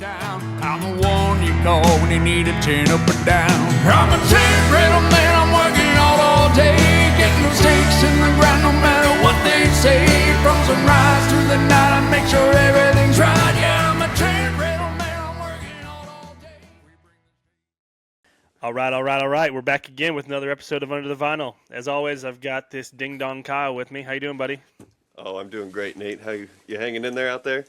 down. I'm the one you call when you need a chin up or down. I'm a tent rental man, I'm working all day, getting those stakes in the ground no matter what they say. From sunrise to the night, I make sure everything's right. Yeah, I'm a tent rental man, I'm working all day. All right. We're back again with another episode of Under the Vinyl. As always, I've got this ding-dong Kyle with me. How you doing, buddy? Oh, I'm doing great, Nate. How you hanging in there out there?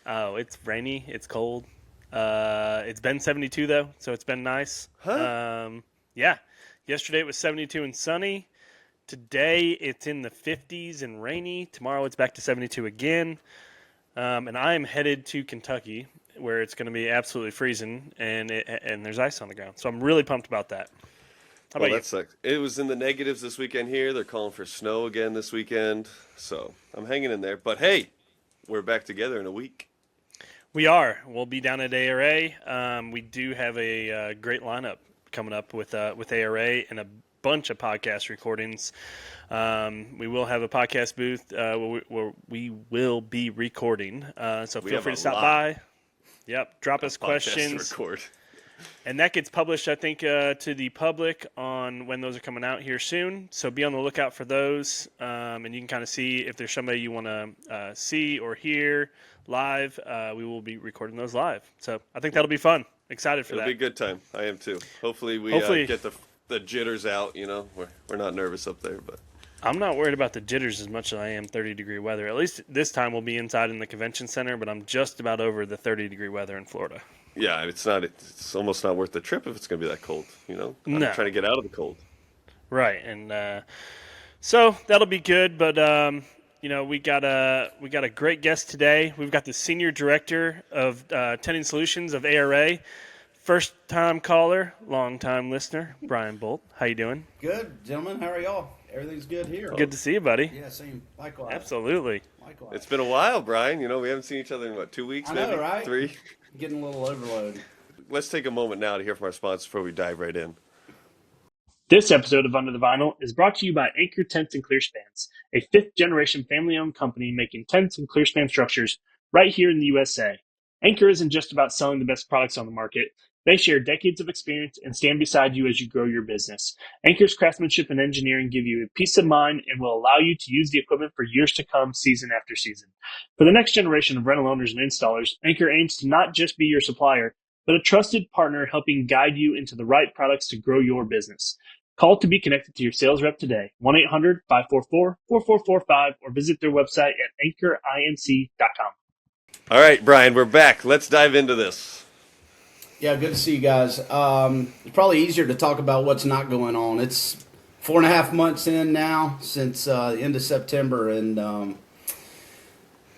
Oh, it's rainy. It's cold. It's been 72, though, so it's been nice. Huh? Yeah. Yesterday it was 72 and sunny. Today it's in the 50s and rainy. Tomorrow it's back to 72 again. And I am headed to Kentucky, where it's going to be absolutely freezing, and there's ice on the ground. So I'm really pumped about that. How about you? That sucks. It was in the negatives this weekend here. They're calling for snow again this weekend. So I'm hanging in there. But hey, we're back together in a week. We are. We'll be down at ARA. We do have a great lineup coming up with ARA and a bunch of podcast recordings. We will have a podcast booth where we will be recording. So feel free to stop by. Yep. Drop us questions. Record. And that gets published, I think, to the public on when those are coming out here soon. So be on the lookout for those. And you can kind of see if there's somebody you want to see or hear live. We will be recording those live. So I think that'll be fun. Excited for that. It'll be a good time. I am too. Hopefully we get the jitters out. You know, we're not nervous up there, but I'm not worried about the jitters as much as I am 30-degree weather. At least this time we'll be inside in the convention center, but I'm just about over the 30-degree weather in Florida. yeah, it's almost not worth the trip if it's going to be that cold. You know, I'm No. trying to get out of the cold. Right, and so that'll be good. But we got a great guest today. We've got the senior director of Tending Solutions of ARA, first time caller, long time listener, Bryan Bolt. How you doing? Good, gentlemen. How are y'all? Everything's good here. Good to see you, buddy. Yeah, same. Likewise. Absolutely. Likewise. It's been a while, Brian. You know, we haven't seen each other in 2 weeks, I maybe know, right? 3. Getting a little overload. Let's take a moment now to hear from our sponsors before we dive right in. This episode of Under the Vinyl is brought to you by Anchor Tents and Clearspans, a fifth-generation family-owned company making tents and clearspan structures right here in the USA. Anchor isn't just about selling the best products on the market. They share decades of experience and stand beside you as you grow your business. Anchor's craftsmanship and engineering give you a peace of mind and will allow you to use the equipment for years to come, season after season. For the next generation of rental owners and installers, Anchor aims to not just be your supplier, but a trusted partner helping guide you into the right products to grow your business. Call to be connected to your sales rep today, 1-800-544-4445, or visit their website at anchorinc.com. All right, Brian, we're back. Let's dive into this. Yeah, good to see you guys. It's probably easier to talk about what's not going on. It's 4.5 months in now since the end of September, and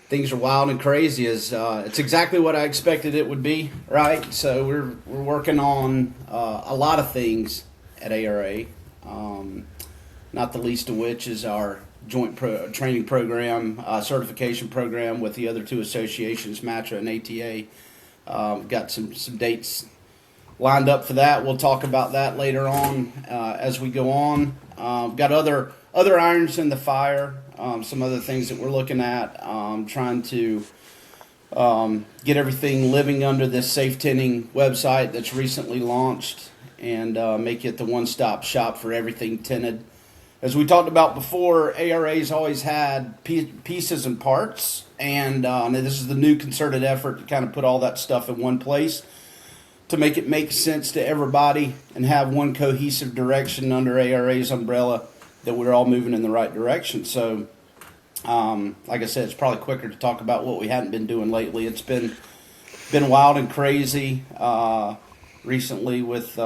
things are wild and crazy. It's exactly what I expected it would be, right? So we're working on a lot of things at ARA, not the least of which is our joint training program, certification program with the other two associations, MATRA and ATA. Got some dates lined up for that. We'll talk about that later on as we go on. Got other irons in the fire, some other things that we're looking at, trying to get everything living under this Safe Tending website that's recently launched and make it the one-stop shop for everything tinted. As we talked about before, ARA's always had pieces and parts, and this is the new concerted effort to kind of put all that stuff in one place to make it make sense to everybody and have one cohesive direction under ARA's umbrella that we're all moving in the right direction. So, like I said, it's probably quicker to talk about what we hadn't been doing lately. It's been wild and crazy recently with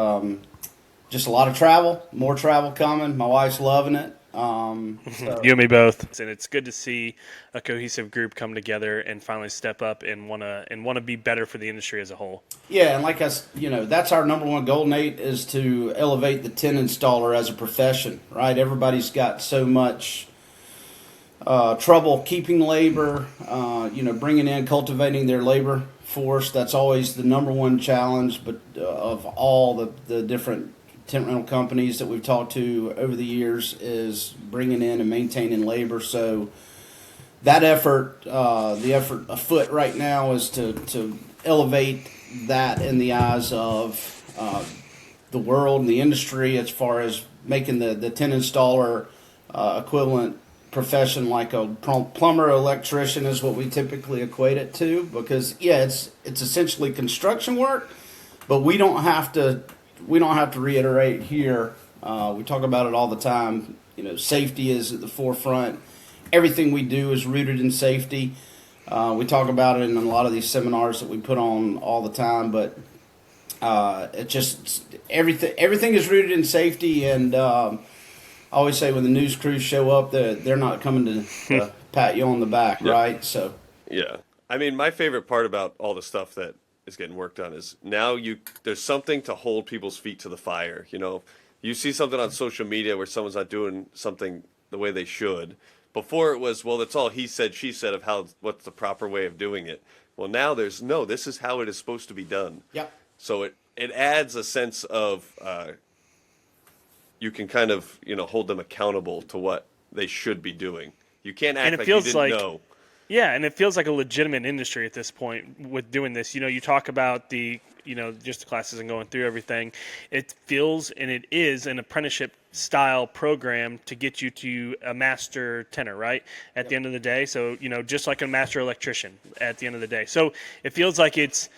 just a lot of travel, more travel coming. My wife's loving it. So. You and me both. And it's good to see a cohesive group come together and finally step up and want to be better for the industry as a whole. Yeah, and like that's our number one goal, Nate, is to elevate the tent installer as a profession, right? Everybody's got so much trouble keeping labor, bringing in, cultivating their labor force. That's always the number one challenge, but of all the different tent rental companies that we've talked to over the years is bringing in and maintaining labor. So that effort, the effort afoot right now is to elevate that in the eyes of the world and the industry, as far as making the tent installer equivalent profession like a plumber or electrician is what we typically equate it to. Because it's essentially construction work, but we don't have to reiterate here. We talk about it all the time. Safety is at the forefront. Everything we do is rooted in safety. We talk about it in a lot of these seminars that we put on all the time, but everything is rooted in safety. And I always say when the news crews show up, they're not coming to pat you on the back, right? So yeah, I mean, my favorite part about all the stuff that is getting worked on is now there's something to hold people's feet to the fire. You see something on social media where someone's not doing something the way they should. Before it was, well, that's all he said, she said of what's the proper way of doing it. Well, now this is how it is supposed to be done. Yep. So it adds a sense of you can kind of hold them accountable to what they should be doing. You can't act like you didn't know. Yeah, and it feels like a legitimate industry at this point with doing this. You talk about just the classes and going through everything. It feels, and it is, an apprenticeship style program to get you to a master tenor, right? At the end of the day. So, just like a master electrician at the end of the day. So it feels like it's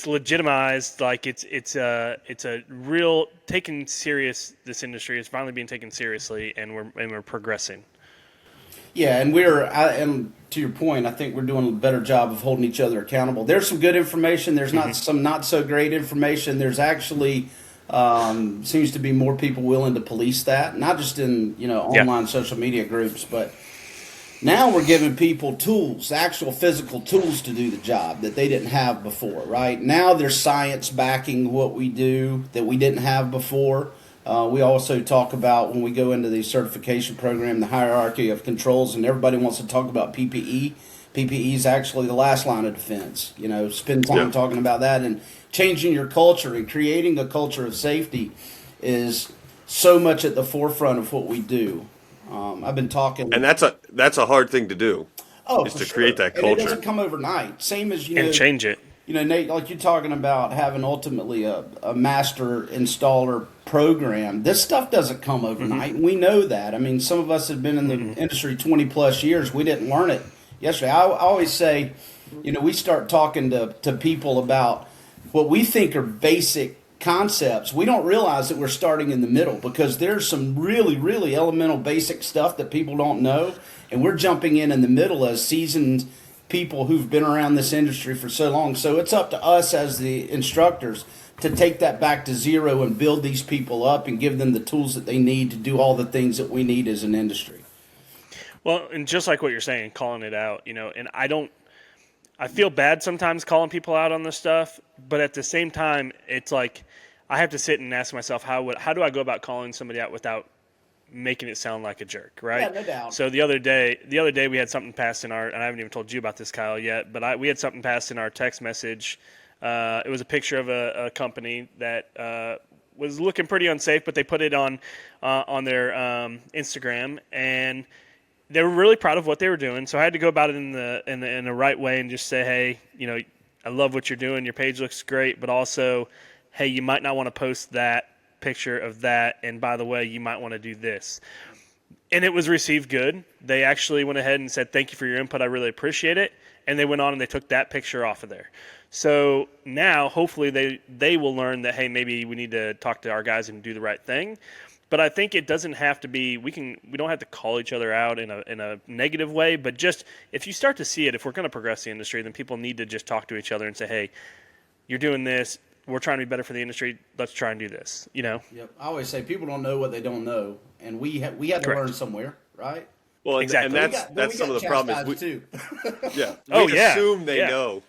legitimized, like it's a real taken serious. This industry is finally being taken seriously, and we're progressing. Yeah, and and to your point, I think we're doing a better job of holding each other accountable. There's some good information. There's not some not so great information. There's actually seems to be more people willing to police that, not just in online social media groups, but now we're giving people tools, actual physical tools to do the job that they didn't have before. Right now, there's science backing what we do that we didn't have before. We also talk about, when we go into the certification program, the hierarchy of controls, and everybody wants to talk about PPE. PPE is actually the last line of defense. Spend time talking about that, and changing your culture and creating a culture of safety is so much at the forefront of what we do. I've been talking, and that's a hard thing to do. Oh, is for to sure. create that culture. And it doesn't come overnight. Same as and change it. Nate, like you're talking about having ultimately a master installer program. This stuff doesn't come overnight. We know that. I mean, some of us have been in the industry 20 plus years. We didn't learn it yesterday. I always say, we start talking to people about what we think are basic concepts. We don't realize that we're starting in the middle, because there's some really, really elemental basic stuff that people don't know. And we're jumping in the middle as seasoned people who've been around this industry for so long. So it's up to us as the instructors to take that back to zero and build these people up and give them the tools that they need to do all the things that we need as an industry. Well, and just like what you're saying, calling it out, and I feel bad sometimes calling people out on this stuff, but at the same time, it's like I have to sit and ask myself, how do I go about calling somebody out without making it sound like a jerk, right? Yeah, no doubt. So the other day we had something passed in and I haven't even told you about this, Kyle, yet, but we had something passed in our text message. It was a picture of a company that was looking pretty unsafe, but they put it on their Instagram, and they were really proud of what they were doing. So I had to go about it in the right way and just say, hey, I love what you're doing. Your page looks great, but also, hey, you might not want to post that picture of that, and by the way, you might want to do this. And it was received good. They actually went ahead and said, thank you for your input, I really appreciate it. And they went on and they took that picture off of there. So now hopefully they will learn that, hey, maybe we need to talk to our guys and do the right thing. But I think it doesn't have to be, we don't have to call each other out in a negative way, but just if you start to see it, if we're going to progress the industry, then people need to just talk to each other and say, hey, you're doing this, we're trying to be better for the industry, let's try and do this, Yep. I always say people don't know what they don't know, and we had to learn somewhere, right? Well, exactly. And that's some of the problem is too. we assume they know.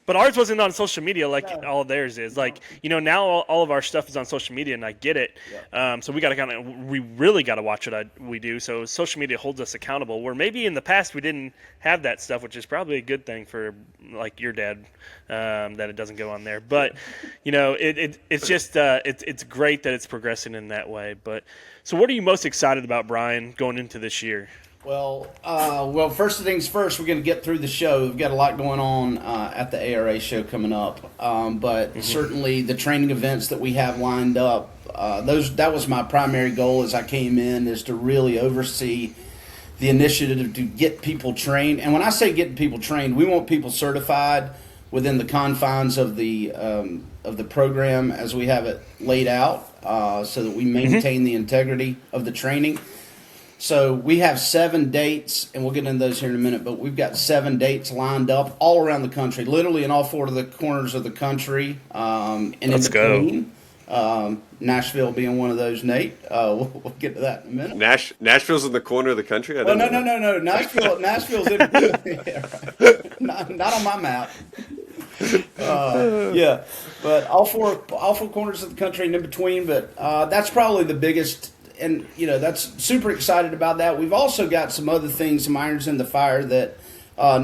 But ours wasn't on social media like all of theirs is. Like, now all of our stuff is on social media, and I get it. Yeah. So we really got to watch what we do. So social media holds us accountable, where maybe in the past we didn't have that stuff, which is probably a good thing for, like, your dad, that it doesn't go on there. But, it's just it's great that it's progressing in that way. But so what are you most excited about, Bryan, going into this year? Well, first things first, we're going to get through the show. We've got a lot going on at the ARA show coming up, but certainly the training events that we have lined up, that was my primary goal as I came in, is to really oversee the initiative to get people trained. And when I say getting people trained, we want people certified within the confines of the program as we have it laid out, so that we maintain the integrity of the training. So we have 7 dates, and we'll get into those here in a minute, but we've got 7 dates lined up all around the country, literally in all 4 of the corners of the country. And Let's in between, Nashville being one of those, Nate. We'll get to that in a minute. Nashville's in the corner of the country? No. Nashville's in yeah, right. Not on my map. Yeah, but all four corners of the country and in between. But that's probably the biggest. And, that's super excited about that. We've also got some other things, some irons in the fire that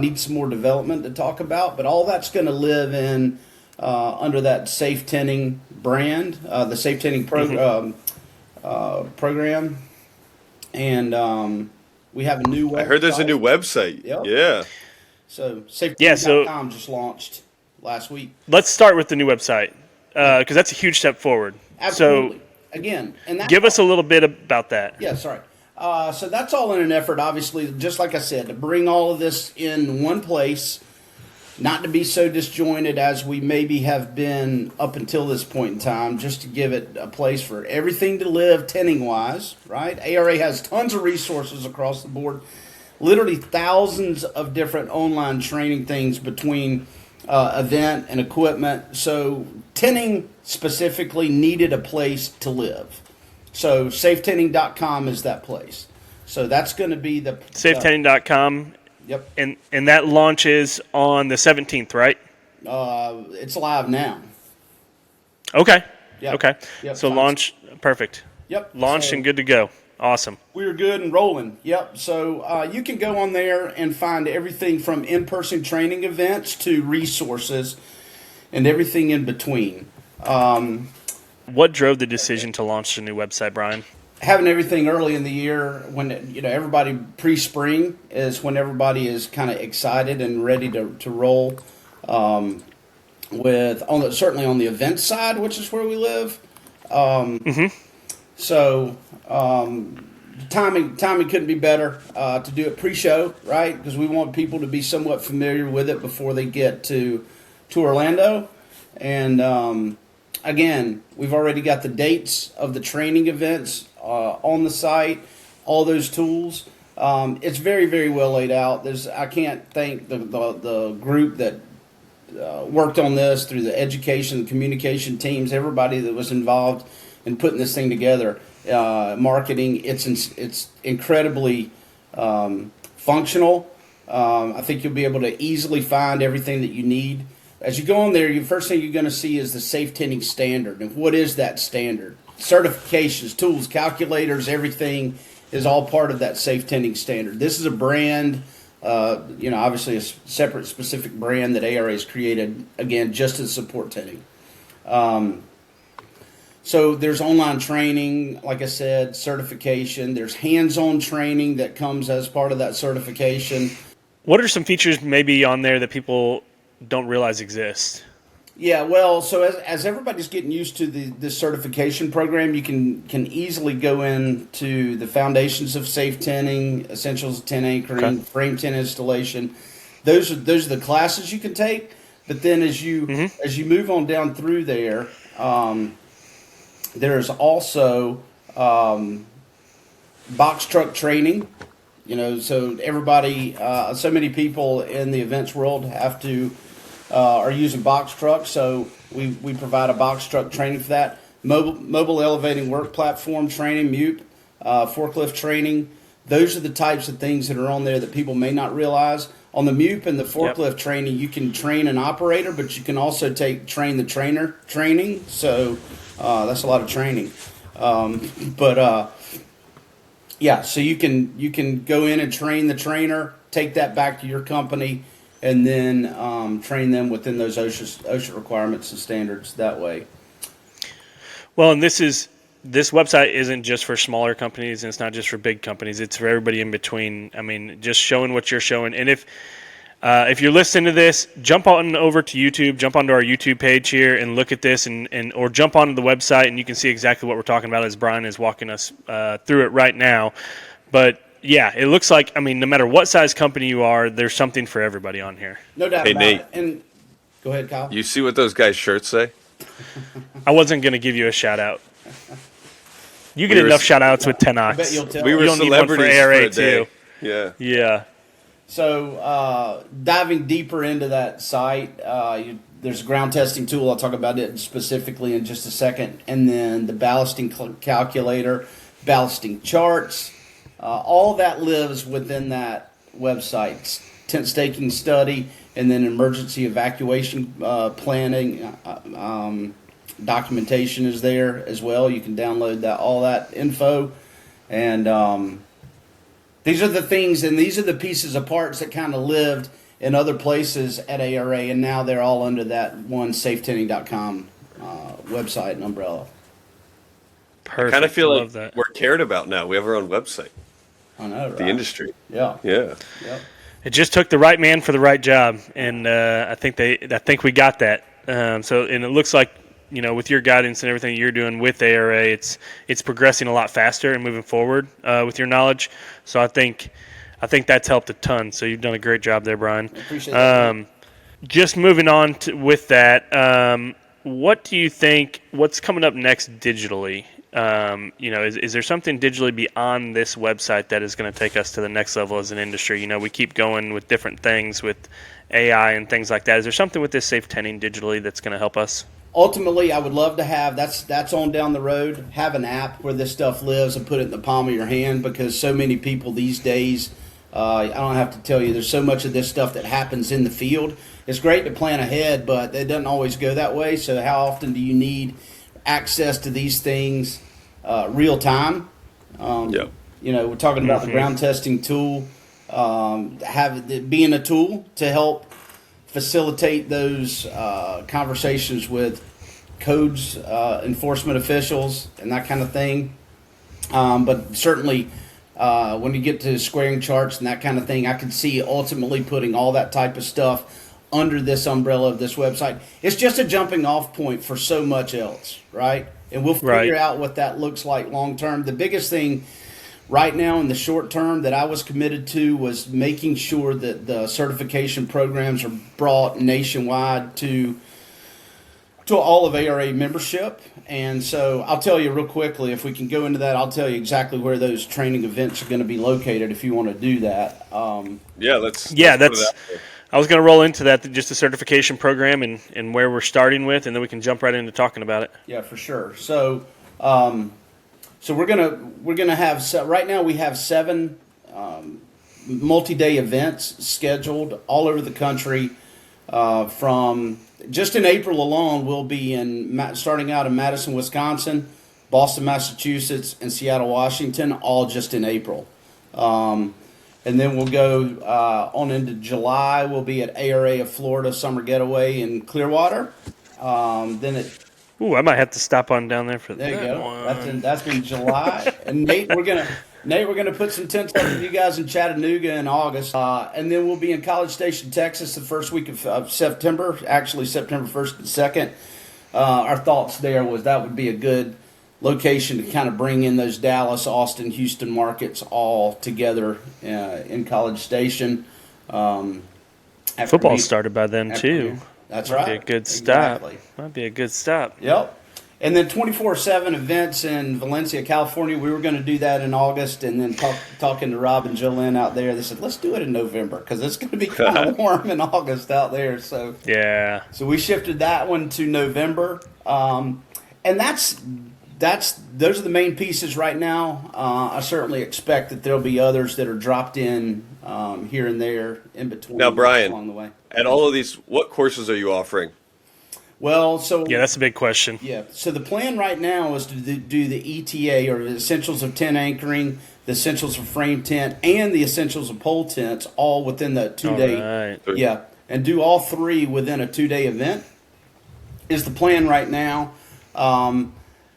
need some more development to talk about. But all that's going to live in under that Safe Tinning brand, the Safe Tinning program. And we have a new website. I heard there's a new website. Yep. Yeah. So safetinning.com just launched last week. Let's start with the new website, because that's a huge step forward. Absolutely. So, again, and that's give us a little bit about that. Yeah, sorry. So that's all in an effort, obviously, just like I said, to bring all of this in one place, not to be so disjointed as we maybe have been up until this point in time, just to give it a place for everything to live tinning-wise, right? ARA has tons of resources across the board, literally thousands of different online training things between event and equipment. So tinning specifically needed a place to live. So safetinning.com is that place. So that's going to be the safetinning.com. Yep. And that launches on the 17th, right? It's live now. Okay. Yep. Okay. Yep. So perfect. Yep. Launched So and good to go. Awesome. we're good and rolling. Yep. So you can go on there and find everything from in-person training events to resources and everything in between. What drove the decision to launch the new website, Bryan? Having everything early in the year when everybody pre-spring is when everybody is kind of excited and ready to roll. Certainly on the event side, which is where we live. So timing couldn't be better to do it pre-show, right? Because we want people to be somewhat familiar with it before they get to Orlando. And again, we've already got the dates of the training events on the site, all those tools. It's very, very well laid out. I can't thank the group that worked on this through the education and communication teams, everybody that was involved in putting this thing together. Marketing, it's incredibly functional. I think you'll be able to easily find everything that you need. As you go on there, the first thing you're going to see is the Safe Tinning standard. And what is that standard? Certifications, tools, calculators, everything is all part of that Safe Tinning standard. This is a brand, obviously a separate specific brand that ARA has created, again, just to support tinning. So there's online training, like I said, certification. There's hands-on training that comes as part of that certification. What are some features maybe on there that people don't realize exist? Yeah, well, so as everybody's getting used to this certification program, you can easily go into the foundations of safe tinning, essentials of tin anchoring, frame tin installation. Those are the classes you can take. But then as you move on down through there, there's also box truck training. So everybody, so many people in the events world are using box trucks. So we provide a box truck training for that. Mobile elevating work platform training, MUPE, forklift training. Those are the types of things that are on there that people may not realize. On the MUPE and the forklift training, you can train an operator, but you can also train the trainer training. So that's a lot of training. So you can go in and train the trainer, take that back to your company, and then train them within those OSHA requirements and standards that way. Well, and this is this website isn't just for smaller companies, and it's not just for big companies. It's for everybody in between. I mean, just showing what you're showing. And if you're listening to this, jump on over to YouTube, jump onto our YouTube page here and look at this, or jump onto the website, and you can see exactly what we're talking about as Bryan is walking us through it right now. But yeah, it looks like, I mean, no matter what size company you are, there's something for everybody on here. No doubt Hey, about Nate. it. And go ahead, Kyle. You see what those guys' shirts say? I wasn't going to give you a shout out. You get We were enough s- shout outs with 10 I bet ox. you'll tell. We were You don't need one for celebrities ARA for a day. too. Yeah. Yeah. So diving deeper into that site, there's a ground testing tool. I'll talk about it specifically in just a second. And then the ballasting calculator, ballasting charts, all that lives within that website. Tent staking study, and then emergency evacuation planning. Documentation is there as well. You can download all that info. And these are the things, and these are the pieces of parts that kind of lived in other places at ARA, and now they're all under that one safetenting.com website and umbrella. Perfect. I kind of feel like Love that. we're cared about now. We have our own website, I know, right? the industry. Yeah. Yeah. Yep. It just took the right man for the right job, and I think we got that. And it looks like, you know, with your guidance and everything you're doing with ARA, it's progressing a lot faster and moving forward with your knowledge. So I think that's helped a ton. So you've done a great job there, Bryan. I appreciate that. Just moving on with that, what do you think? What's coming up next digitally? You know, is there something digitally beyond this website that is going to take us to the next level as an industry? You know, we keep going with different things with AI and things like that. Is there something with this safe tenting digitally that's going to help us? Ultimately, I would love to have that's on down the road. Have an app where this stuff lives and put it in the palm of your hand, because so many people these days. I don't have to tell you. There's so much of this stuff that happens in the field. It's great to plan ahead, but it doesn't always go that way. So, how often do you need access to these things real time? Yeah. You know, we're talking about the ground testing tool, have it being a tool to help facilitate those conversations with codes, enforcement officials, and that kind of thing. But certainly, when you get to squaring charts and that kind of thing, I could see ultimately putting all that type of stuff under this umbrella of this website. It's just a jumping off point for so much else, right? And we'll figure out what that looks like long term. The biggest thing right now in the short term that I was committed to was making sure that the certification programs are brought nationwide to all of ARA membership. And so I'll tell you real quickly, if we can go into that, I'll tell you exactly where those training events are going to be located if you want to do that. Let's put That's. it out there. I was going to roll into that, just the certification program and where we're starting with, and then we can jump right into talking about it. Yeah, for sure. So, we're gonna have right now we have 7 multi-day events scheduled all over the country. From just in April alone, we'll be starting out in Madison, Wisconsin, Boston, Massachusetts, and Seattle, Washington, all just in April. And then we'll go on into July. We'll be at ARA of Florida Summer Getaway in Clearwater. Ooh, I might have to stop on down there for that. There you go. One. That's in July. And Nate, we're gonna put some tents up for you guys in Chattanooga in August, and then we'll be in College Station, Texas, the first week of September. Actually, September 1st and 2nd. Our thoughts there was that would be a good location to kind of bring in those Dallas, Austin, Houston markets all together in College Station. Football started by then too. That's Might right. be a good stop. Exactly. Might be a good stop. Yep. And then 24/7 events in Valencia, California. We were going to do that in August, and then talking to Rob and Jolene out there, they said, let's do it in November because it's going to be kind of warm in August out there. So we shifted that one to November. And those are the main pieces right now. I certainly expect that there'll be others that are dropped in here and there in between. Now, Bryan, along the way. At all of these, what courses are you offering? Well, so that's a big question. Yeah, so the plan right now is to do the ETA, or the Essentials of Tent Anchoring, the Essentials of Frame Tent, and the Essentials of Pole Tents, all within the 2-day. All right. Yeah, and do all 3 within a 2-day event is the plan right now.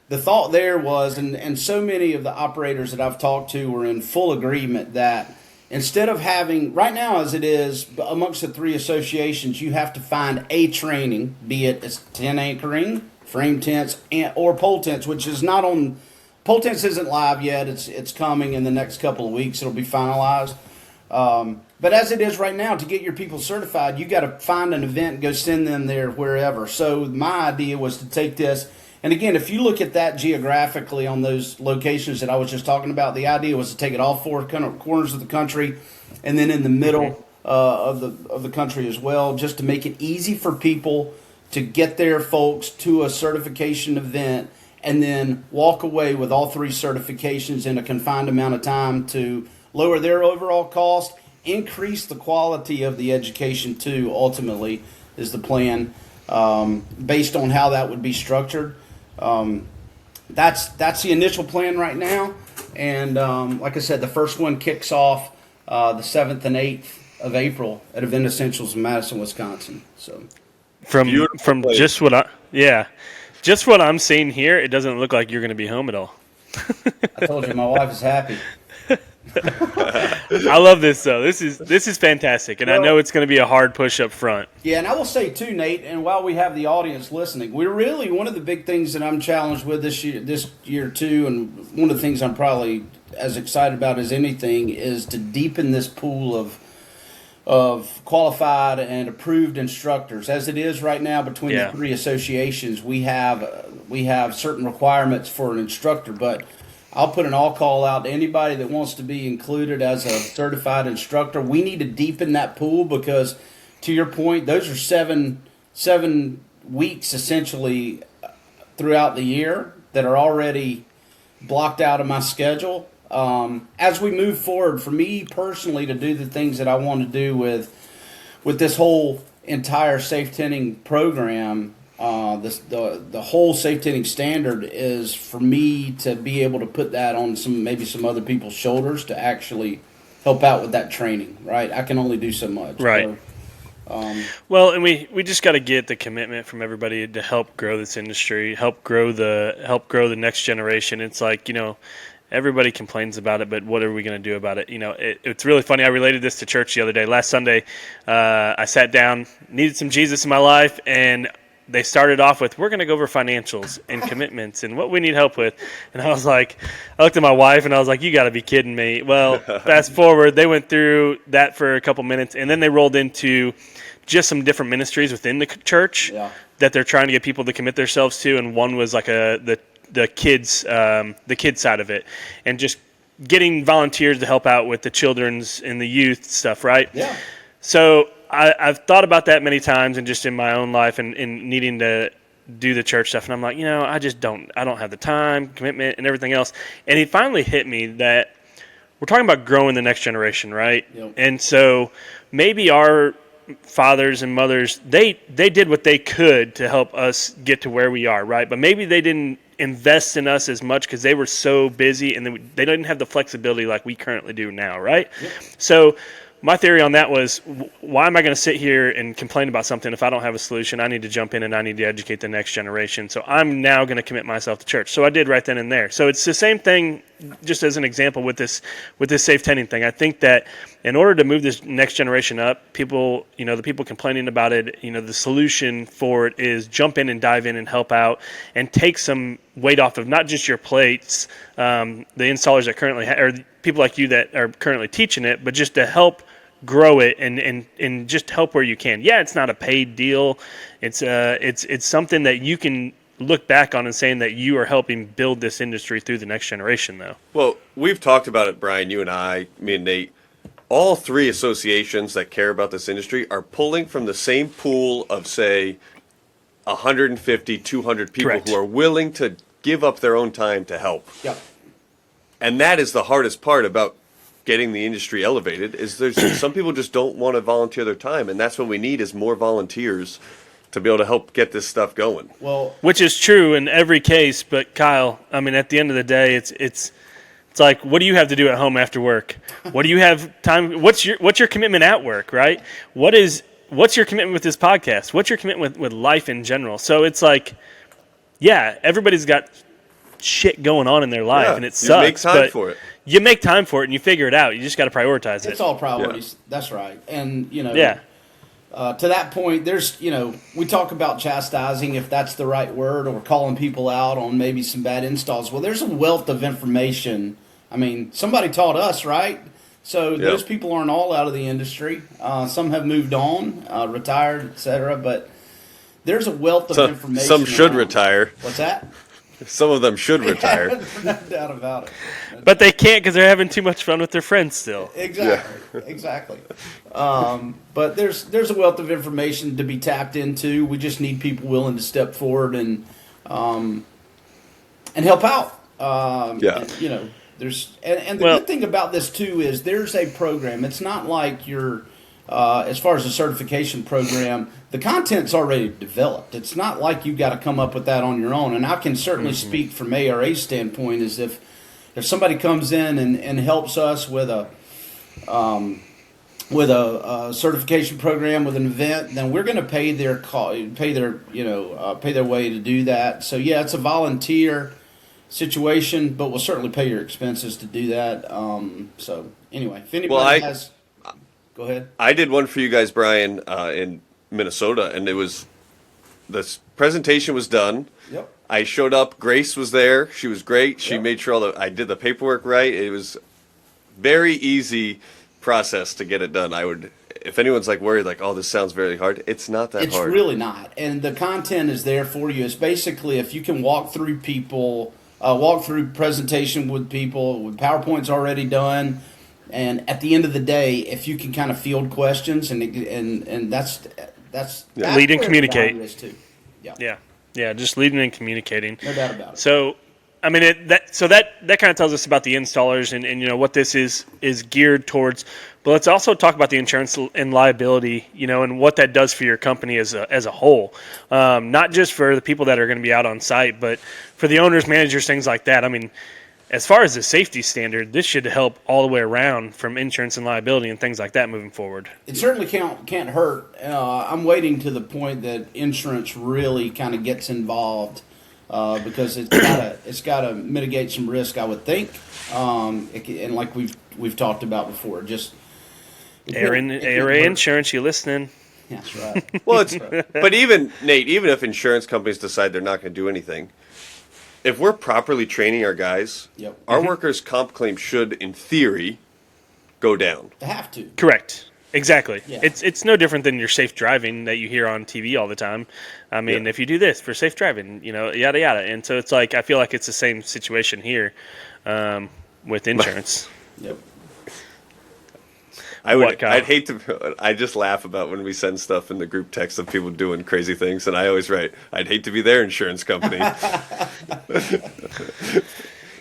the thought there was, and so many of the operators that I've talked to were in full agreement that instead of having, right now as it is, amongst the three associations, you have to find a training, be it as tent anchoring, frame tents, or pole tents, which is not on, pole tents isn't live yet. It's coming in the next couple of weeks. It'll be finalized. But as it is right now, to get your people certified, you got to find an event and go send them there wherever. So my idea was to take this, and again, if you look at that geographically on those locations that I was just talking about, the idea was to take it all four corners of the country, and then in the middle of the country as well, just to make it easy for people to get their folks to a certification event, and then walk away with all three certifications in a confined amount of time to lower their overall cost, increase the quality of the education too, ultimately, is the plan, based on how that would be structured. That's the initial plan right now. And like I said, the first one kicks off the 7th and 8th of April at Event Essentials in Madison, Wisconsin. So from place. just what I'm seeing here, it doesn't look like you're going to be home at all. I told you, my wife is happy. I love this though. This is fantastic, and I know it's going to be a hard push up front. Yeah, and I will say too, Nate, and while we have the audience listening, we're really, one of the big things that I'm challenged with this year too, and one of the things I'm probably as excited about as anything is to deepen this pool of qualified and approved instructors. As it is right now between the three associations, we have certain requirements for an instructor, but I'll put an all call out to anybody that wants to be included as a certified instructor. We need to deepen that pool because, to your point, those are seven weeks essentially throughout the year that are already blocked out of my schedule. As we move forward, for me personally to do the things that I want to do with this whole entire safe tenting program, the whole safe tenting standard is for me to be able to put that on maybe some other people's shoulders to actually help out with that training, right? I can only do so much. Right. Well, and we just got to get the commitment from everybody to help grow this industry, help grow the next generation. It's like, everybody complains about it, but what are we going to do about it? It's really funny. I related this to church the other day. Last Sunday, I sat down, needed some Jesus in my life, and they started off with, we're going to go over financials and commitments and what we need help with. And I looked at my wife and I was like, you got to be kidding me. Well, fast forward, they went through that for a couple minutes, and then they rolled into just some different ministries within the church that they're trying to get people to commit themselves to. And one was like the kids side of it, and just getting volunteers to help out with the children's and the youth stuff, right? Yeah. So I've thought about that many times, and just in my own life and needing to do the church stuff. And I'm like, I don't have the time, commitment, and everything else. And it finally hit me that we're talking about growing the next generation, right? Yep. And so maybe our fathers and mothers, they did what they could to help us get to where we are, right? But maybe they didn't invest in us as much because they were so busy, and they didn't have the flexibility like we currently do now, right? Yep. So my theory on that was, why am I going to sit here and complain about something if I don't have a solution? I need to jump in and I need to educate the next generation. So I'm now going to commit myself to church. So I did right then and there. So it's the same thing, just as an example with this safe tending thing. I think that in order to move this next generation up, people, the people complaining about it, the solution for it is jump in and dive in and help out and take some weight off of not just your plates, the installers that currently or people like you that are currently teaching it, but just to help grow it and just help where you can. Yeah, it's not a paid deal. It's something that you can look back on and saying that you are helping build this industry through the next generation, though. Well, we've talked about it, Brian, you and I, me and Nate. All three associations that care about this industry are pulling from the same pool of, say, 150, 200 people Correct. who are willing to give up their own time to help. Yep. And that is the hardest part about getting the industry elevated, is there's some people just don't want to volunteer their time, and that's what we need is more volunteers to be able to help get this stuff going. Well, Which is true in every case, but Kyle, I mean, at the end of the day, it's like, what do you have to do at home after work? What do you have time? What's your commitment at work, right? What's your commitment with this podcast? What's your commitment with life in general? So it's like, yeah, everybody's got shit going on in their life, Yeah, and it you make sucks. time But for it. you make time for it, and you figure it out. You just got to prioritize it. It's all priorities. Yeah. That's right. And, Yeah. To that point, there's, we talk about chastising, if that's the right word, or calling people out on maybe some bad installs. Well, there's a wealth of information. I mean, somebody taught us, right? So those people aren't all out of the industry. Some have moved on, retired, etc. But there's a wealth of information. Some should around. retire. What's that? Some of them should retire. No doubt about it. But they can't because they're having too much fun with their friends still. Exactly, exactly. But there's a wealth of information to be tapped into. We just need people willing to step forward and help out. And, there's the good thing about this too is there's a program. It's not like you're as far as the certification program, the content's already developed. It's not like you've got to come up with that on your own. And I can certainly speak from ARA's standpoint is if somebody comes in and helps us with a certification program, with an event, then we're going to pay their way to do that. So yeah, it's a volunteer situation, but we'll certainly pay your expenses to do that. So anyway, if anybody has, go ahead. I did one for you guys, Brian, in Minnesota, and the presentation was done. Yep. I showed up. Grace was there. She was great. She made sure I did the paperwork right. It was very easy process to get it done. If anyone's worried, oh, this sounds very hard, it's not that hard. It's really not. And the content is there for you. It's basically if you can walk through presentation with people with PowerPoint's already done. And at the end of the day, if you can kind of field questions and that's lead and communicate. Too. Yeah, just leading and communicating. No doubt about it. So, I mean, that kind of tells us about the installers and what this is geared towards. But let's also talk about the insurance and liability, and what that does for your company as a whole. Not just for the people that are going to be out on site, but for the owners, managers, things like that. I mean, as far as the safety standard, this should help all the way around from insurance and liability and things like that moving forward. It certainly can't hurt. I'm waiting to the point that insurance really kind of gets involved because it's got to mitigate some risk, I would think. And like we've talked about before, just ARA Insurance, you listening? That's right. Well, but even Nate, even if insurance companies decide they're not going to do anything, if we're properly training our guys, our workers' comp claim should, in theory, go down. They have to. Correct. Exactly. Yeah. It's no different than your safe driving that you hear on TV all the time. I mean, if you do this for safe driving, yada yada. And so it's I feel like it's the same situation here with insurance. Yep. I'd hate to. I just laugh about when we send stuff in the group text of people doing crazy things, and I always write, "I'd hate to be their insurance company."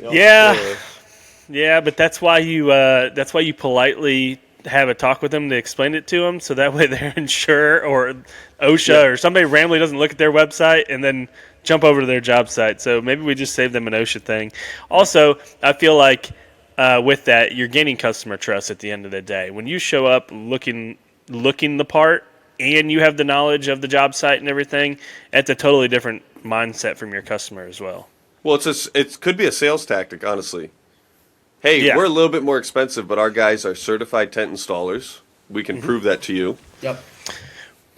Yeah, but that's why you politely have a talk with them to explain it to them, so that way their insurer or OSHA or somebody randomly doesn't look at their website and then jump over to their job site. So maybe we just save them an OSHA thing. Also, I feel like with that, you're gaining customer trust at the end of the day. When you show up looking the part and you have the knowledge of the job site and everything, it's a totally different mindset from your customer as well. Well, it could be a sales tactic, honestly. Hey, we're a little bit more expensive, but our guys are certified tent installers. We can prove that to you. Yep.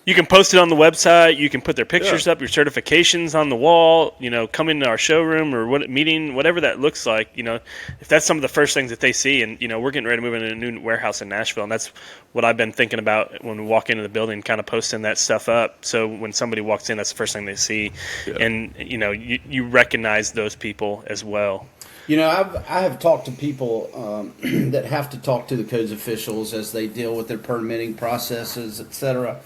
You can post it on the website. You can put their pictures up, your certifications on the wall. Come into our showroom or whatever that looks like. If that's some of the first things that they see, and we're getting ready to move into a new warehouse in Nashville, and that's what I've been thinking about when we walk into the building, kind of posting that stuff up. So when somebody walks in, that's the first thing they see, and you recognize those people as well. I have talked to people that have to talk to the codes officials as they deal with their permitting processes, etc.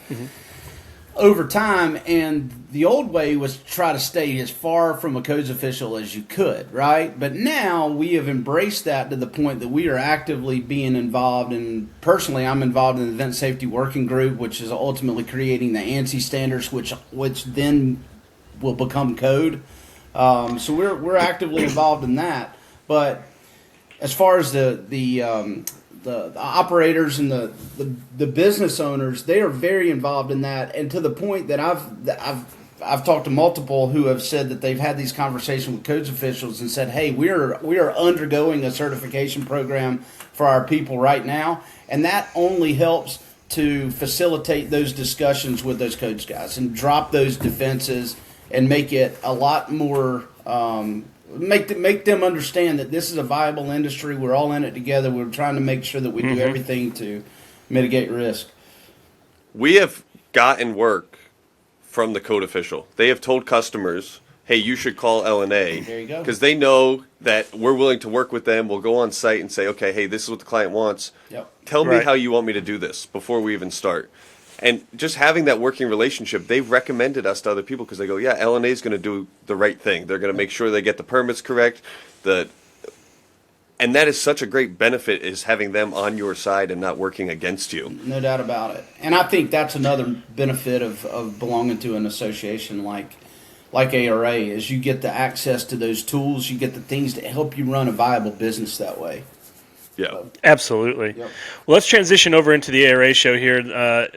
Over time, and the old way was to try to stay as far from a codes official as you could, right? But now we have embraced that to the point that we are actively being involved, and personally I'm involved in the Event Safety Working Group, which is ultimately creating the ANSI standards, which then will become code. So we're actively involved in that. But as far as the operators and the business owners, they are very involved in that, and to the point that I've talked to multiple who have said that they've had these conversations with codes officials and said, "Hey, we are undergoing a certification program for our people right now," and that only helps to facilitate those discussions with those codes guys and drop those defenses and make it a lot more. Make them understand that this is a viable industry. We're all in it together. We're trying to make sure that we do everything to mitigate risk. We have gotten work from the code official. They have told customers, hey, you should call L&A. There you go. Because they know that we're willing to work with them. We'll go on site and say, okay, hey, this is what the client wants. Yep. Tell me Right. how you want me to do this before we even start. And just having that working relationship, they've recommended us to other people because they go, yeah, L&A is going to do the right thing. They're going to make sure they get the permits correct. And that is such a great benefit, is having them on your side and not working against you. No doubt about it. And I think that's another benefit of belonging to an association like ARA is you get the access to those tools. You get the things that help you run a viable business that way. Yeah. Absolutely. Yep. Well, let's transition over into the ARA show here.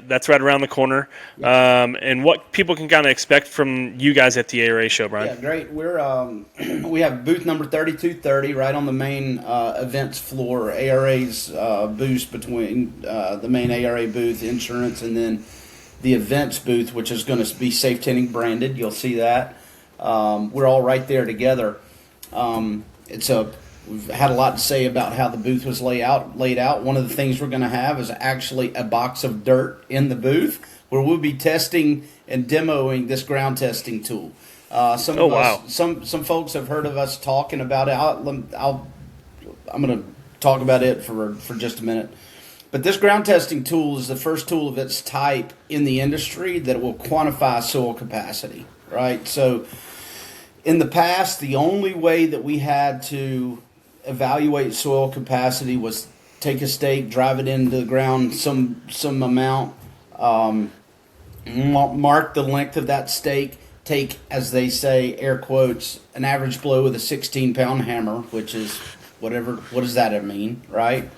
That's right around the corner. And what people can kind of expect from you guys at the ARA show, Bryan. Yeah, great. We have booth number 3230 right on the main events floor. ARA's booth between the main ARA booth, insurance, and then the events booth, which is going to be Safe Tinting branded. You'll see that. We're all right there together. We've had a lot to say about how the booth was laid out. One of the things we're going to have is actually a box of dirt in the booth where we'll be testing and demoing this ground testing tool. Some folks have heard of us talking about it. I'm going to talk about it for just a minute. But this ground testing tool is the first tool of its type in the industry that will quantify soil capacity, right? So in the past, the only way that we had to evaluate soil capacity was take a stake, drive it into the ground some amount, mark the length of that stake, take, as they say, air quotes, an average blow with a 16-pound hammer, which is what does that mean, right?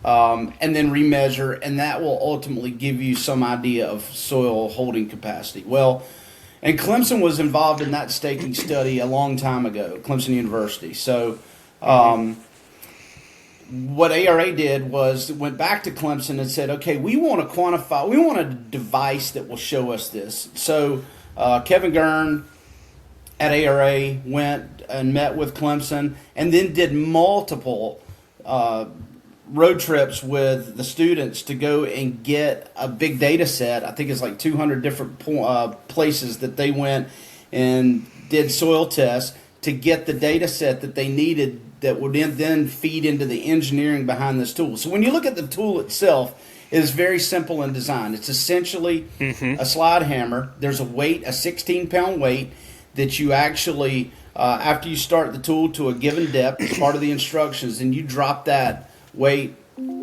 And then remeasure, and that will ultimately give you some idea of soil holding capacity. Well, and Clemson was involved in that staking study a long time ago, Clemson University. So what ARA did was went back to Clemson and said, okay, we want to quantify, we want a device that will show us this. So Kevin Gurn at ARA went and met with Clemson and then did multiple road trips with the students to go and get a big data set. I think it's like 200 different places that they went and did soil tests to get the data set that they needed that would then feed into the engineering behind this tool. So when you look at the tool itself, it is very simple in design. It's essentially a slide hammer. There's a weight, a 16-pound weight that you actually, after you start the tool to a given depth, as part of the instructions, and you drop that weight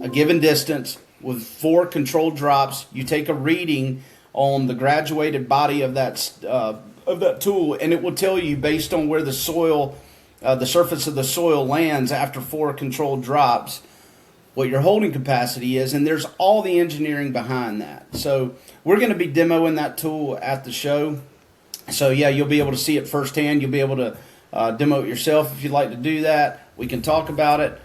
a given distance with 4 controlled drops. You take a reading on the graduated body of that tool, and it will tell you based on where the soil, the surface of the soil lands after 4 controlled drops, what your holding capacity is, and there's all the engineering behind that. So we're going to be demoing that tool at the show. So yeah, you'll be able to see it firsthand. You'll be able to demo it yourself if you'd like to do that. We can talk about it.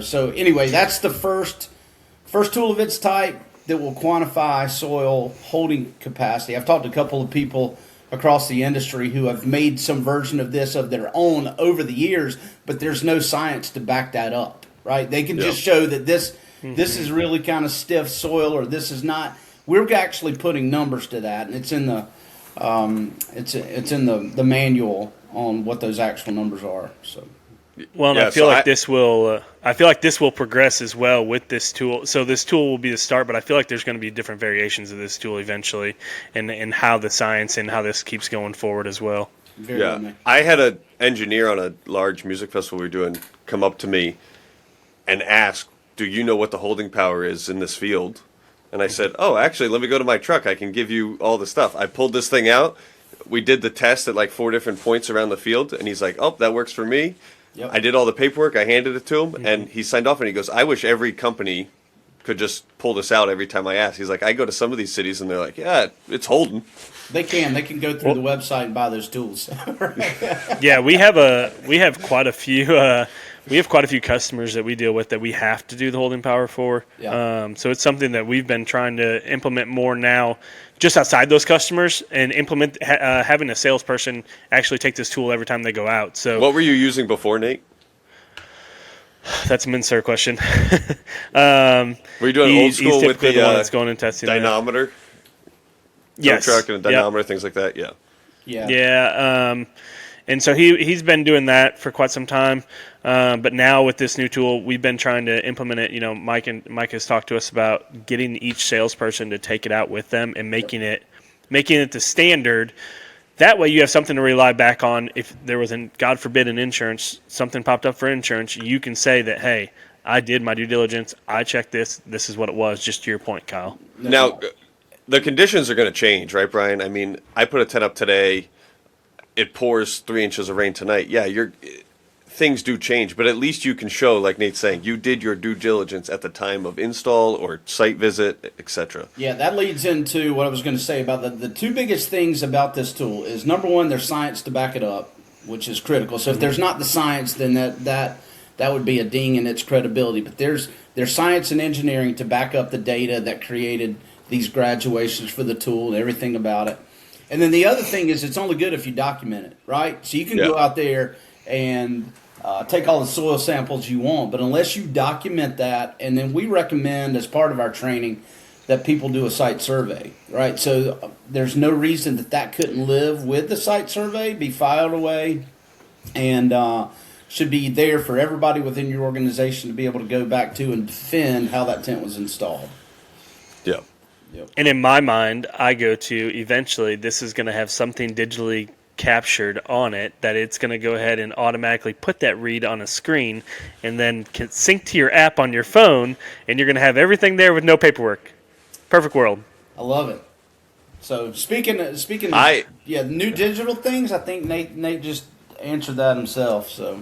So anyway, that's the first tool of its type that will quantify soil holding capacity. I've talked to a couple of people across the industry who have made some version of this of their own over the years, but there's no science to back that up, right? They can just show that this is really kind of stiff soil, or this is not. We're actually putting numbers to that, and it's in the it's in the manual on what those actual numbers are. So. Well, and I feel like this will progress as well with this tool. So this tool will be the start, but I feel like there's going to be different variations of this tool eventually, and how the science and how this keeps going forward as well. I had an engineer on a large music festival we were doing come up to me and ask, "Do you know what the holding power is in this field?" And I said, "Oh, actually, let me go to my truck. I can give you all the stuff." I pulled this thing out. We did the test at like 4 different points around the field, and he's like, "Oh, that works for me." Yep. I did all the paperwork. I handed it to him, and he signed off, and he goes, "I wish every company could just pull this out every time I ask. He's like, I go to some of these cities and they're like, yeah, it's holding. They can go through the website and buy those tools. Yeah, we have quite a few customers that we deal with that we have to do the holding power for. Yeah. So it's something that we've been trying to implement more now, just outside those customers, and implement having a salesperson actually take this tool every time they go out. So What were you using before, Nate? that's a Mincer question. Were you doing old school with the one that's going and testing dynamometer? Yes. Tow truck and a Yep. dynamometer, things like that. Yeah. Yeah. Yeah, and so he's been doing that for quite some time. But now with this new tool, we've been trying to implement it. You know, Mike has talked to us about getting each salesperson to take it out with them and making it the standard. That way, you have something to rely back on. If there was, God forbid, an insurance, something popped up for insurance, you can say that, hey, I did my due diligence. I checked this. This is what it was. Just to your point, Kyle. Now, the conditions are going to change, right, Brian? I mean, I put a tent up today. It pours 3 inches of rain tonight. Yeah, things do change, but at least you can show, like Nate's saying, you did your due diligence at the time of install or site visit, etc. Yeah, that leads into what I was going to say about the two biggest things about this tool is, number one, there's science to back it up, which is critical. So if there's not the science, then that would be a ding in its credibility. But there's science and engineering to back up the data that created these graduations for the tool and everything about it. And then the other thing is, it's only good if you document it, right? So you can go out there and take all the soil samples you want, but unless you document that, and then we recommend as part of our training that people do a site survey, right? So there's no reason that couldn't live with the site survey, be filed away, and should be there for everybody within your organization to be able to go back to and defend how that tent was installed. Yeah. Yep. And in my mind, I go to eventually this is going to have something digitally captured on it that it's going to go ahead and automatically put that read on a screen and then can sync to your app on your phone, and you're going to have everything there with no paperwork. Perfect world. I love it. So speaking of new digital things, I think Nate just answered that himself. So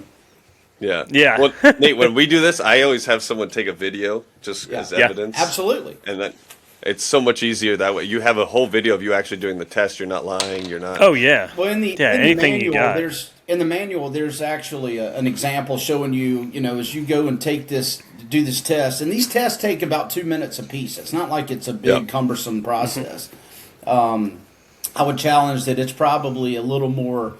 Yeah. Yeah. Well, Nate, when we do this, I always have someone take a video just as evidence. Absolutely. And then it's so much easier that way. You have a whole video of you actually doing the test. You're not lying. You're not. Oh yeah. Well, in the anything manual, you got. in the manual, there's actually an example showing you, as you go and do this test, and these tests take about 2 minutes apiece. It's not like it's a big cumbersome process. I would challenge that it's probably a little more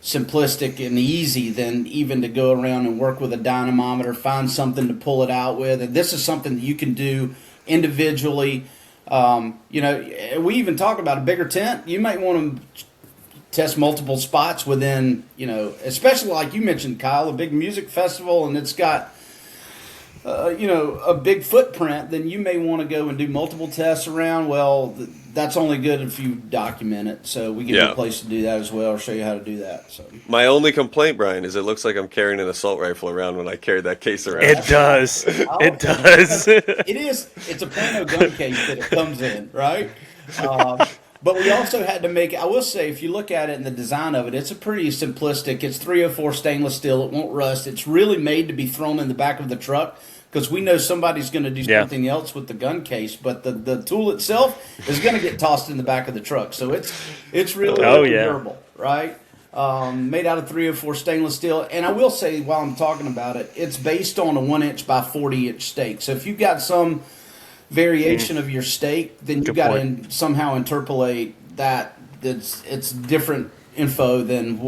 simplistic and easy than even to go around and work with a dynamometer, find something to pull it out with. And this is something that you can do individually. We even talk about a bigger tent. You might want to test multiple spots within, especially like you mentioned, Kyle, a big music festival, and it's got, a big footprint. Then you may want to go and do multiple tests around. Well, that's only good if you document it. So we give you a place to do that as well, or show you how to do that. So My only complaint, Brian, is it looks like I'm carrying an assault rifle around when I carry that case around. It does. It does. it is. It's a Plano gun case that it comes in, right? But we also had to make it. I will say, if you look at it in the design of it, it's a pretty simplistic. It's 304 stainless steel. It won't rust. It's really made to be thrown in the back of the truck because we know somebody's going to do something else with the gun case. But the tool itself is going to get tossed in the back of the truck. So it's really durable, right? Made out of 304 stainless steel. And I will say, while I'm talking about it, it's based on a 1-inch by 40-inch stake. So if you've got some variation of your stake, then you've got to somehow interpolate that. It's different info than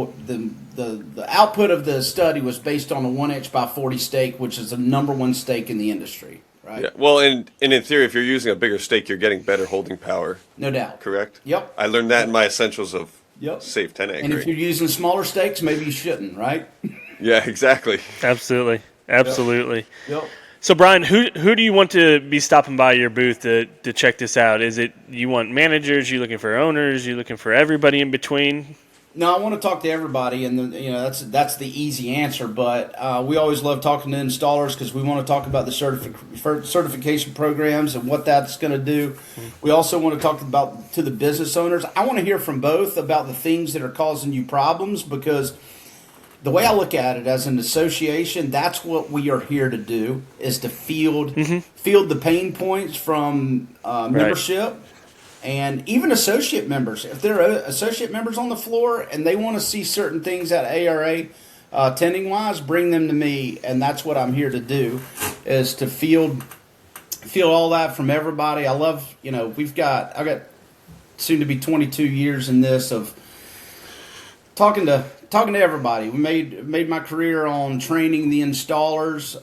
the output of the study was based on a 1-inch by 40 stake, which is the number one stake in the industry, right? Yeah. Well, and in theory, if you're using a bigger stake, you're getting better holding power. No doubt. Correct? Yep. I learned that in my essentials of safe tent anchoring. And if you're using smaller stakes, maybe you shouldn't, right? Yeah, exactly. Absolutely. Yep. So, Brian, who do you want to be stopping by your booth to check this out? Is it you want managers? You looking for owners? You looking for everybody in between? No, I want to talk to everybody, and that's the easy answer. But we always love talking to installers because we want to talk about the certification programs and what that's going to do. We also want to talk to the business owners. I want to hear from both about the things that are causing you problems because the way I look at it as an association, that's what we are here to do, is to field the pain points from membership and even associate members. If there are associate members on the floor and they want to see certain things at ARA tending wise, bring them to me, and that's what I'm here to do, is to field all that from everybody. I love, I got soon to be 22 years in this of talking to everybody. We made my career on training the installers,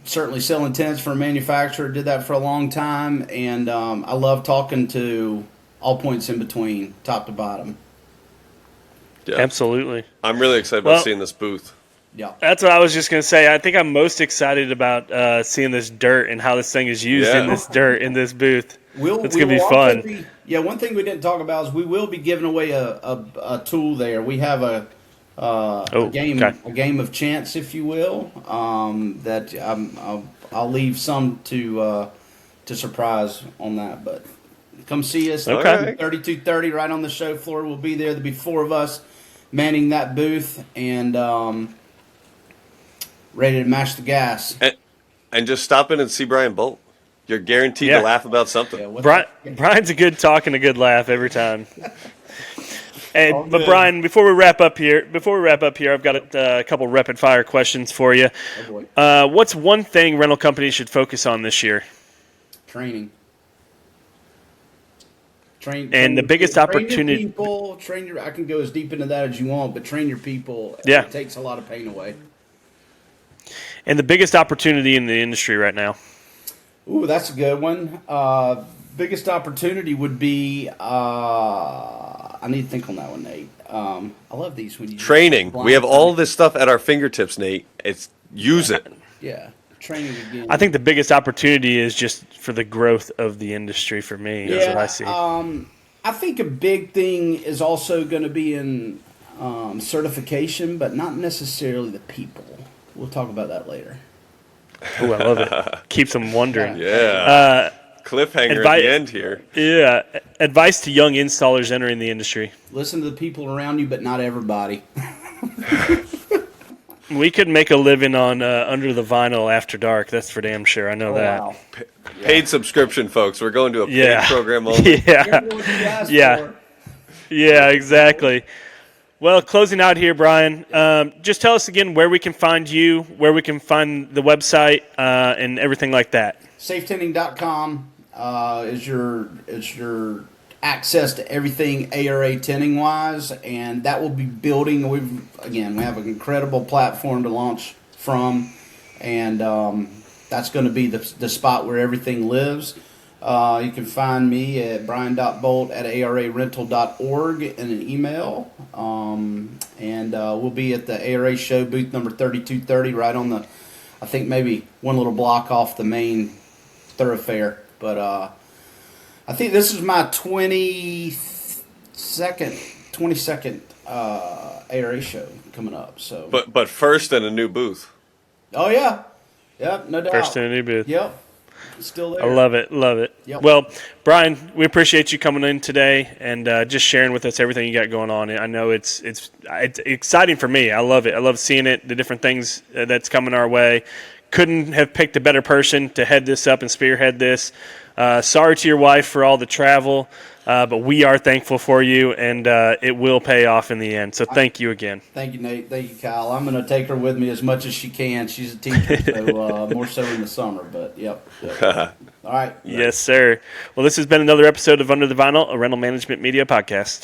certainly selling tents for a manufacturer, did that for a long time, and I love talking to all points in between, top to bottom. Yeah. Absolutely. I'm really excited about seeing this booth. Yeah, that's what I was just going to say. I think I'm most excited about seeing this dirt and how this thing is used in this dirt in this booth. It's going to be fun. One thing we didn't talk about is we will be giving away a tool there. We have a game of chance, if you will, that I'll leave some to surprise on that. But come see us. Okay. 3230 right on the show floor. We'll be there. There'll be 4 of us manning that booth and ready to mash the gas. And just stop in and see Bryan Bolt. You're guaranteed to laugh about something. Yeah, Brian's a good talk and a good laugh every time. But Bryan, before we wrap up here, I've got a couple rapid fire questions for you. Oh boy. What's one thing rental companies should focus on this year? Training. And the biggest opportunity. Train your people. I can go as deep into that as you want, but train your people. Yeah. It takes a lot of pain away. And the biggest opportunity in the industry right now. Ooh, that's a good one. Biggest opportunity would be. I need to think on that one, Nate. I love these when you training. We have all this stuff at our fingertips, Nate. Use it. Yeah, training again. I think the biggest opportunity is just for the growth of the industry for me. That's what I see. I think a big thing is also going to be in certification, but not necessarily the people. We'll talk about that later. Oh, I love it. Keeps them wondering. Yeah. Cliffhanger at the end here. Yeah. Advice to young installers entering the industry. Listen to the people around you, but not everybody. We could make a living on Under the Vinyl after dark. That's for damn sure. I know that. Wow. Paid subscription, folks. We're going to a paid program only. Yeah, exactly. Well, closing out here, Bryan, just tell us again where we can find you, where we can find the website, and everything like that. Safetending.com is your access to everything ARA tending wise, and that will be building. We have an incredible platform to launch from, and that's going to be the spot where everything lives. You can find me at brian.bolt@ararental.org in an email. And we'll be at the ARA show, booth number 3230, right on the, I think maybe one little block off the main thoroughfare. But I think this is my 22nd ARA show coming up. So, But first in a new booth. Oh, yeah. Yep, no doubt. First in a new booth. Yep. Still there. I love it. Yep. Well, Bryan, we appreciate you coming in today and just sharing with us everything you got going on. I know it's exciting for me. I love it. I love seeing it, the different things that's coming our way. Couldn't have picked a better person to head this up and spearhead this. Sorry to your wife for all the travel, but we are thankful for you, and it will pay off in the end. So thank you again. Thank you, Nate. Thank you, Kyle. I'm going to take her with me as much as she can. She's a teacher, so more so in the summer. But, yep. All right. Yes, sir. Well, this has been another episode of Under the Vinyl, a rental management media podcast.